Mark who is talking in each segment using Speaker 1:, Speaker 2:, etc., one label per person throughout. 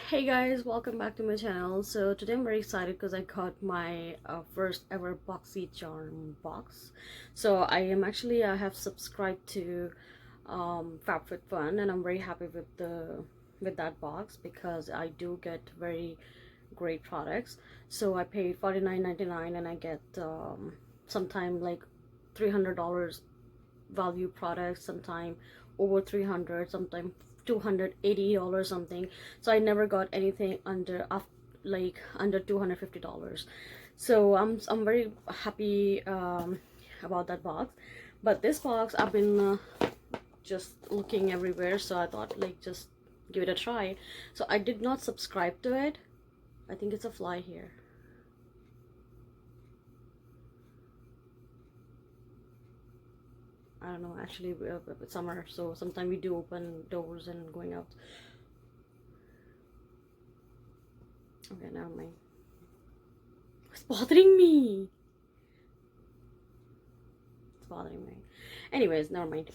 Speaker 1: Hey guys, welcome back to my channel. So today I'm very excited because I got my first ever Boxycharm box. So I have subscribed to FabFitFun, and I'm very happy with that box because I do get very great products. So I paid $49.99 and I get sometime like $300 value products, sometime over 300, sometime $280 something. So I never got anything under $250. So I'm very happy about that box. But this box I've been just looking everywhere, so I thought like just give it a try. So I did not subscribe to it. I think it's a fly here. I don't know, actually it's summer, so sometimes we do open doors and going out. Okay, never mind. It's bothering me. It's bothering me. Anyways, never mind.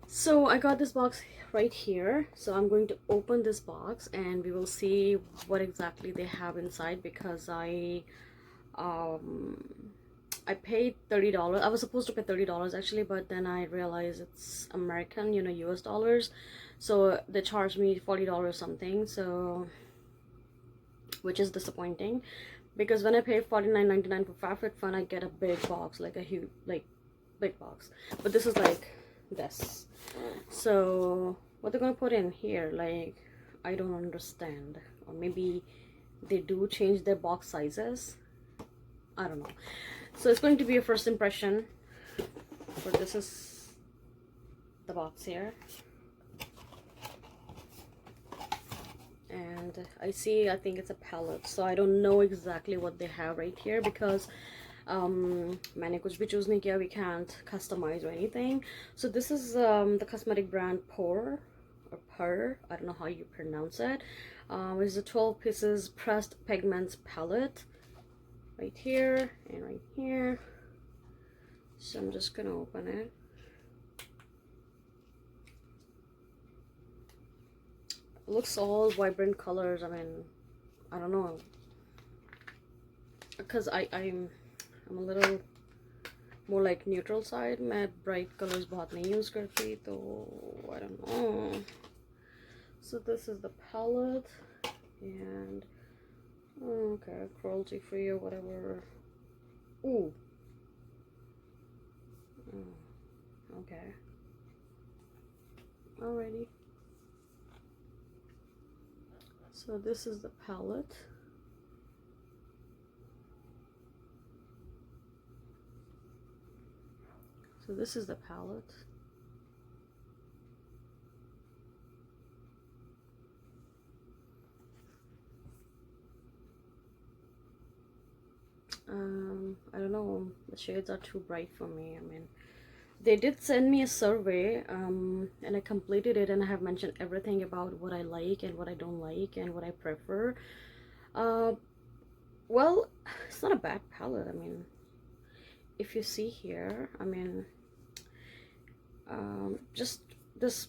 Speaker 1: So I got this box right here. So I'm going to open this box and we will see what exactly they have inside, because I paid $30. I was supposed to pay $30 actually, but then I realized it's American, US dollars. So they charged me $40 something, so which is disappointing, because when I pay $49.99 for FabFitFun, I get a big box, like a huge, like big box. But this is like this. So what they're gonna put in here, like, I don't understand. Or maybe they do change their box sizes. I don't know. So it's going to be a first impression. But this is the box here. And I think it's a palette, so I don't know exactly what they have right here, because मैंने कुछ भी choose नहीं किया. We can't customize or anything. So this is the cosmetic brand Pur, I don't know how you pronounce it. It's a 12 pieces pressed pigments palette right here and right here. So I'm just gonna open it. It looks all vibrant colors. I mean, I don't know, because I'm a little more like neutral side. मैं bright colors बहुत नहीं use करती, तो I don't know. So this is the palette, and okay, cruelty free or whatever. Ooh. Okay. Alrighty. So this is the palette. So this is the palette. I don't know, the shades are too bright for me. I mean, they did send me a survey, and I completed it, and I have mentioned everything about what I like and what I don't like and what I prefer. Well, it's not a bad palette. I mean, if you see here, I mean, just this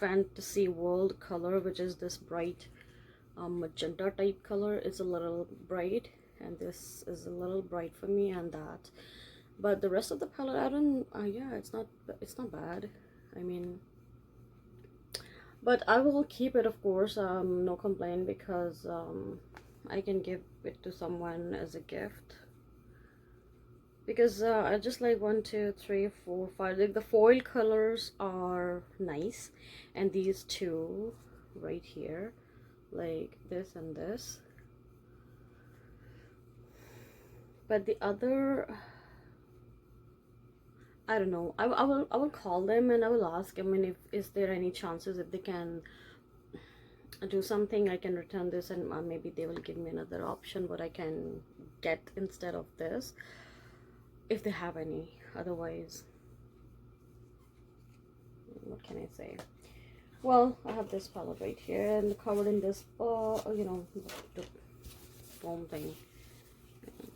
Speaker 1: fantasy world color, which is this bright magenta type color, is a little bright, and this is a little bright for me, and that. But the rest of the palette, I don't yeah, it's not bad. I mean, but I will keep it, of course, no complaint, because I can give it to someone as a gift, because I just like 1 2 3 4 5, like the foil colors are nice, and these two right here, like this and this. But the other, I don't know. I will call them and I will ask. I mean, if is there any chances if they can do something, I can return this, and maybe they will give me another option what I can get instead of this, if they have any. Otherwise, what can I say? Well, I have this palette right here, and covered in this you know, the foam thing.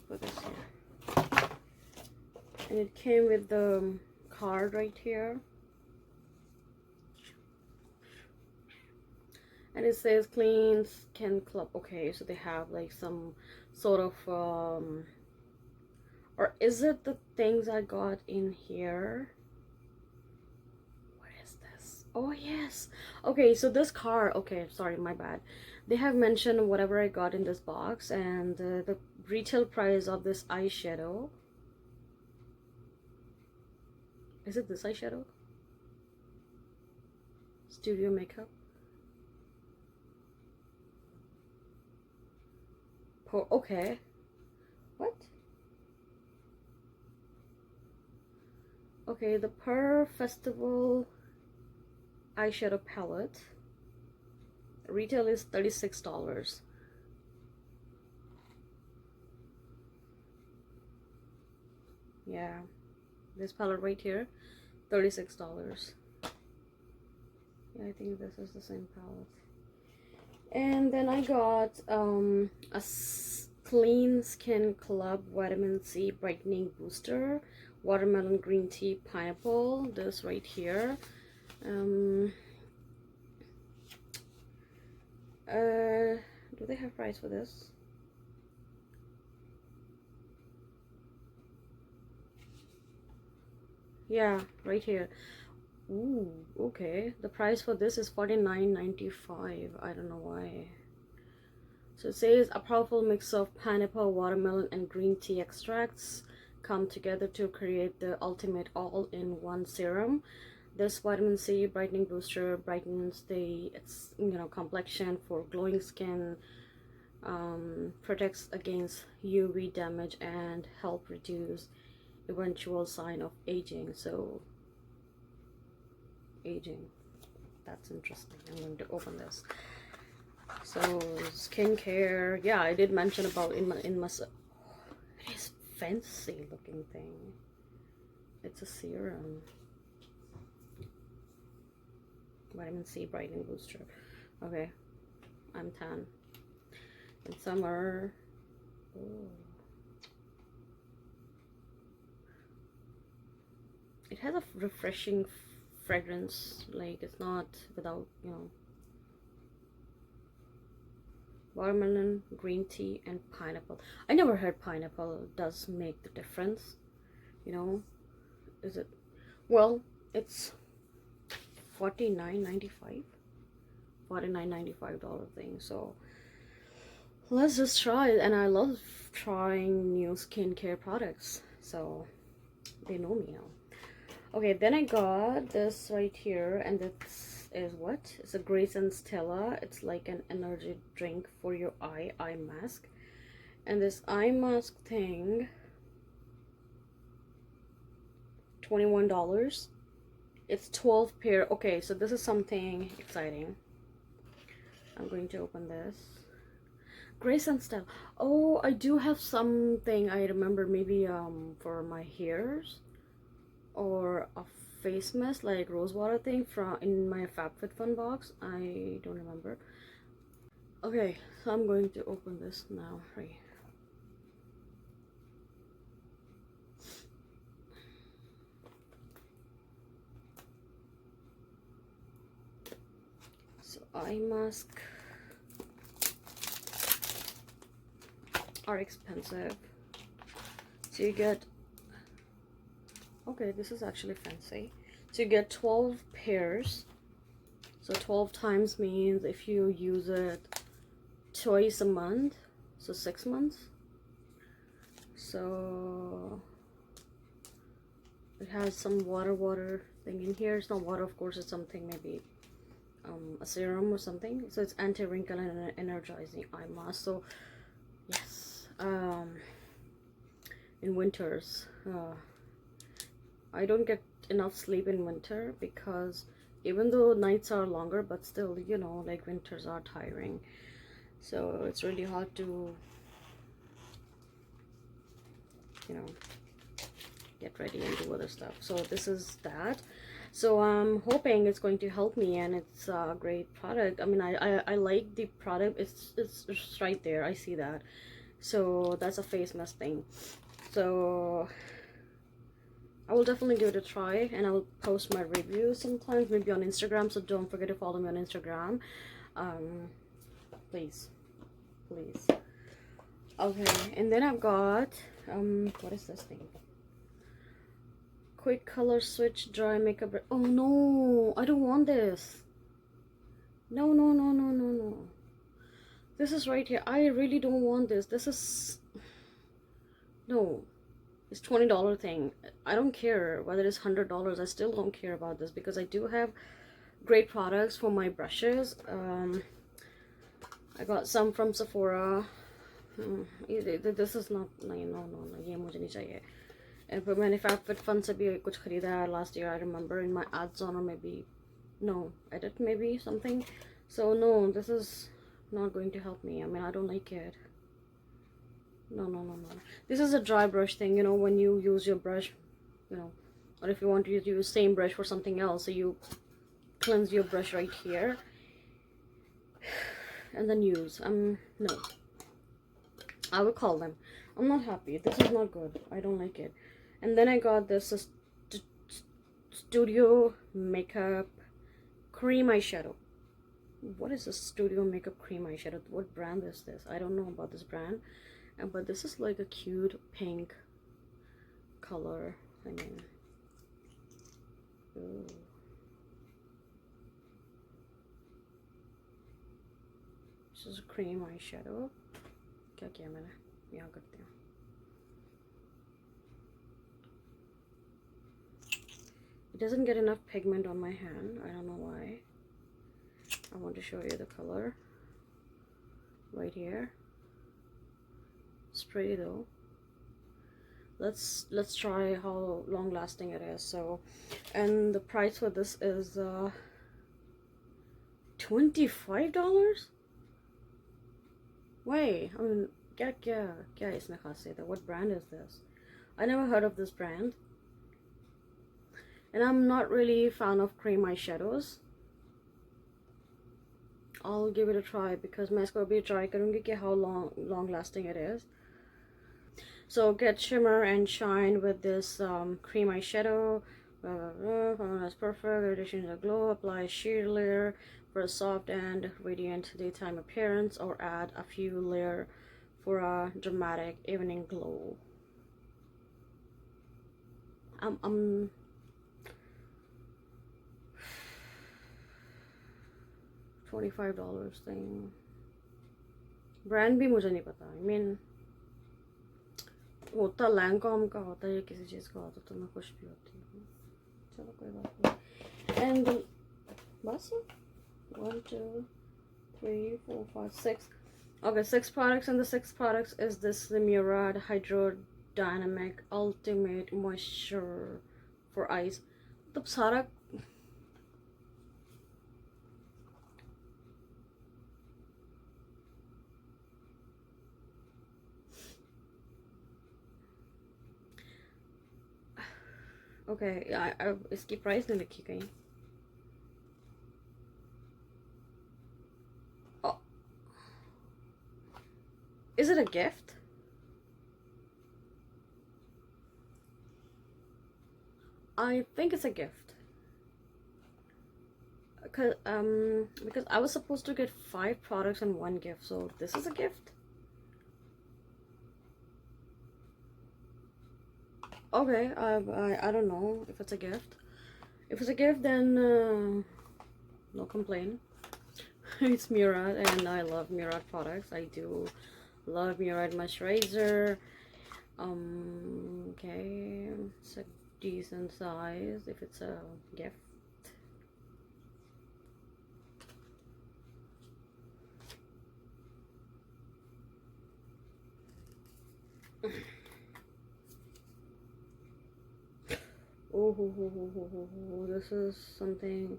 Speaker 1: Put this here. And it came with the card right here, And it says clean skin club. Okay, so they have like some sort of or is it the things I got in here? What is this? Oh yes. Okay, so this car, okay, sorry, my bad. They have mentioned whatever I got in this box, and the retail price of this eyeshadow. Is it this eyeshadow? Studio Makeup. Okay. What? Okay, the Per Festival eyeshadow palette. Retail is $36. Yeah, this palette right here, $36. Yeah, I think this is the same palette. And then I got a Clean Skin Club Vitamin C Brightening Booster, Watermelon Green Tea Pineapple, this right here. Do they have price for this? Yeah, right here. Ooh, okay. The price for this is $49.95. I don't know why. So it says a powerful mix of pineapple, watermelon, and green tea extracts come together to create the ultimate all-in-one serum. This vitamin C brightening booster brightens the complexion for glowing skin, protects against UV damage, and help reduce eventual sign of aging. So aging, that's interesting. I'm going to open this. So skincare, yeah, I did mention about in my it is fancy looking thing. It's a serum, vitamin C brightening booster. Okay, I'm tan in summer. Ooh. It has a refreshing fragrance, like it's not without, watermelon, green tea, and pineapple. I never heard pineapple does make the difference, is it? Well, it's $49.95, $49.95 thing. So let's just try it. And I love trying new skincare products, so they know me now. Okay, then I got this right here, and this is what? It's a Grace and Stella. It's like an energy drink for your eye mask. And this eye mask thing, $21. It's 12 pair. Okay, so this is something exciting. I'm going to open this. Grace and Stella. Oh, I do have something I remember, maybe for my hairs, or a face mask like rose water thing from in my FabFitFun box. I don't remember. Okay, so I'm going to open this now. Right. So eye mask are expensive. So you get, okay, this is actually fancy. So you get 12 pairs. So 12 times means if you use it twice a month, so 6 months. So it has some water thing in here. It's not water, of course, it's something, maybe a serum or something. So it's anti-wrinkle and energizing eye mask. So yes, in winters, I don't get enough sleep in winter, because even though nights are longer, but still, like winters are tiring. So it's really hard to, get ready and do other stuff. So this is that. So I'm hoping it's going to help me, and it's a great product. I mean, I like the product. It's right there. I see that. So that's a face mask thing. So I will definitely give it a try, and I will post my reviews sometimes, maybe on Instagram. So don't forget to follow me on Instagram. um please, please. Okay, and then I've got what is this thing? Quick color switch dry makeup. Oh no, I don't want this. No, no, no, no, no, no. This is right here. I really don't want this. This is no. It's $20 thing. I don't care whether it's $100. I still don't care about this because I do have great products for my brushes. I got some from Sephora. This is not, no, no, no, ये मुझे नहीं चाहिए. And but मैंने FabFitFun से भी कुछ खरीदा है last year. I remember in my ads on, or maybe no edit, maybe something. So no, this is not going to help me. I mean, I don't like it. No, no, no, no. This is a dry brush thing, you know, when you use your brush, you know, or if you want to use same brush for something else, so you cleanse your brush right here and then use. No, I will call them. I'm not happy. This is not good. I don't like it. And then I got this Studio Makeup Cream Eyeshadow. What is a Studio Makeup Cream Eyeshadow? What brand is this? I don't know about this brand. But this is like a cute pink color. I mean, ooh. This is a cream eyeshadow. क्या किया मैंने? यहाँ करते हैं. It doesn't get enough pigment on my hand. I don't know why. I want to show you the color right here. It's pretty though. Let's try how long lasting it is. So, and the price for this is $25. Wait, I mean, क्या इसमें खासियत है? What brand is this? I never heard of this brand, and I'm not really a fan of cream eyeshadows. I'll give it a try because मैं इसको अभी try करूँगी कि how long lasting it is. So get shimmer and shine with this cream eyeshadow. That's perfect. Addition to glow. Apply a sheer layer for a soft and radiant daytime appearance, or add a few layers for a dramatic evening glow. $25 thing. Brand भी मुझे नहीं पता. I mean, होता लैंकॉम का होता है या किसी चीज़ का होता तो मैं खुश भी होती हूँ. चलो कोई बात नहीं. And बस 1 2 3 4 5 6. Okay, 6 products, and the 6th products is this Murad Hydrodynamic Ultimate Moisture for Eyes. तब सारा okay, इसकी प्राइस नहीं लिखी कहीं. Oh, is it a gift? I think it's a gift. Because I was supposed to get 5 products and 1 gift, so this is a gift. Okay, I don't know if it's a gift. If it's a gift, then no complaint. It's Murad, and I love Murad products. I do love Murad moisturizer. Okay, it's a decent size if it's a gift. Oh, this is something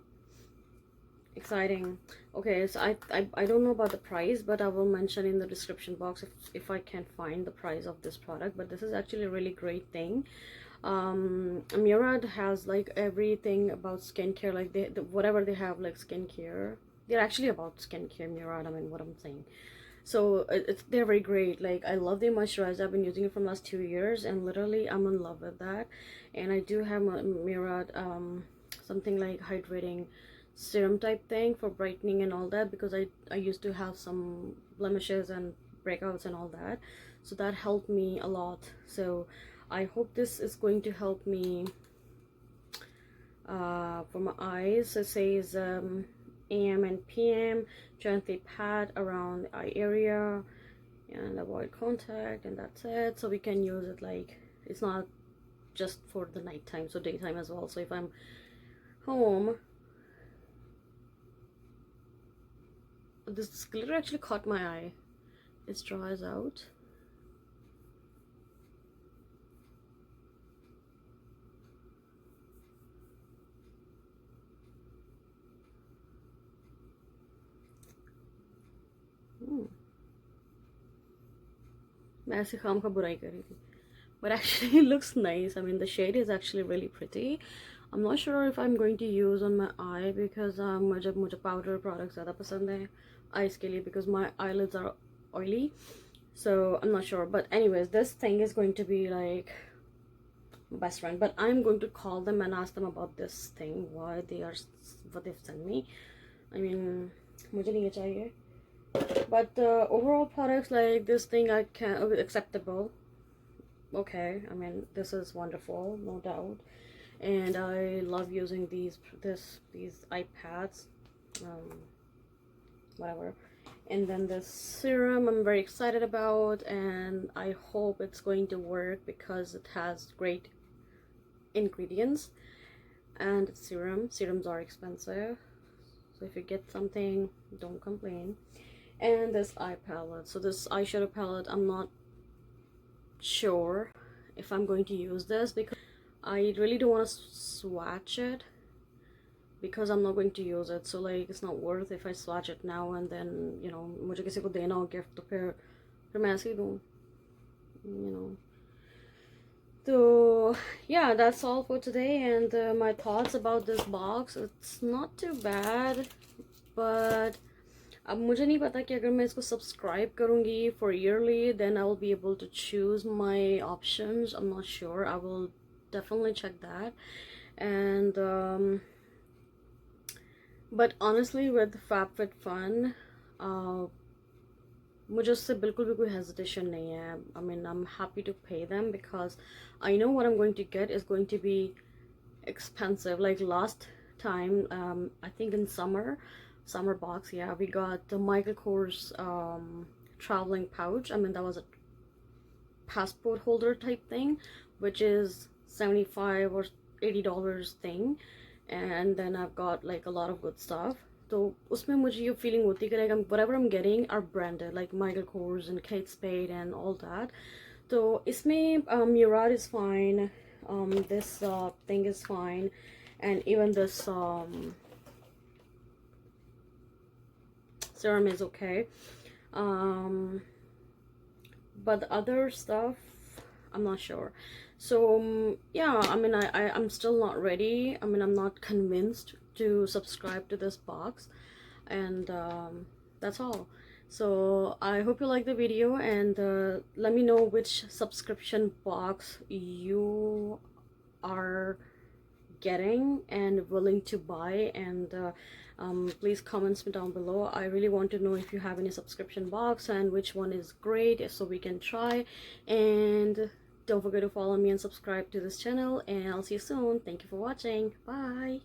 Speaker 1: exciting. Okay, so I don't know about the price, but I will mention in the description box if I can find the price of this product. But this is actually a really great thing. Murad has like everything about skincare, like whatever they have, like skincare, they're actually about skincare. Murad, I mean, what I'm saying. So they're very great. Like, I love their moisturizer. I've been using it for the last 2 years, and literally I'm in love with that. And I do have Murad something like hydrating serum type thing for brightening and all that, because I used to have some blemishes and breakouts and all that, so that helped me a lot. So I hope this is going to help me for my eyes. It says AM and PM, gently pat around the eye area and avoid contact, and that's it. So we can use it like, it's not just for the nighttime, so daytime as well. So if I'm home, this glitter actually caught my eye. It dries out. मैं ऐसे काम का बुराई कर रही थी, but actually it looks nice. I mean, the shade is actually really pretty. I'm not sure if I'm going to use on my eye because मुझे powder products ज़्यादा पसंद है eyes के लिए, because my eyelids are oily. So I'm not sure, but anyways, this thing is going to be like best friend. But I'm going to call them and ask them about this thing, what they've sent me. I mean, मुझे नहीं चाहिए. But the overall products, like this thing, I can acceptable. Okay, I mean, this is wonderful, no doubt, and I love using these iPads, whatever. And then the serum I'm very excited about, and I hope it's going to work because it has great ingredients. And serums are expensive, so if you get something, don't complain. And this eye palette, so this eyeshadow palette, I'm not sure if I'm going to use this because I really don't want to swatch it, because I'm not going to use it. So like, it's not worth if I swatch it now and then, you know, मुझे किसी को देना हो gift, तो फिर मैं ऐसे ही दूँ, you know. So yeah, that's all for today, and my thoughts about this box. It's not too bad, but अब मुझे नहीं पता कि अगर मैं इसको सब्सक्राइब करूँगी for yearly, then I will be able to choose my options. I'm not sure. I will definitely check that. And but honestly, with FabFitFun, मुझे उससे बिल्कुल भी कोई hesitation नहीं है. I mean, I'm happy to pay them because I know what I'm going to get is going to be expensive. Like last time, I think in summer box, yeah, we got the Michael Kors traveling pouch. I mean, that was a passport holder type thing, which is $75 or $80 thing, and then I've got like a lot of good stuff. तो उसमें मुझे ये feeling होती है कि like whatever I'm getting are branded, like Michael Kors and Kate Spade and all that. तो इसमें Murad is fine, this thing is fine, and even this serum is okay, but the other stuff I'm not sure. So yeah, I mean, I'm still not ready. I mean, I'm not convinced to subscribe to this box, and that's all. So I hope you like the video, and let me know which subscription box you are getting and willing to buy, and please comment me down below. I really want to know if you have any subscription box and which one is great, so we can try. And don't forget to follow me and subscribe to this channel, and I'll see you soon. Thank you for watching. Bye.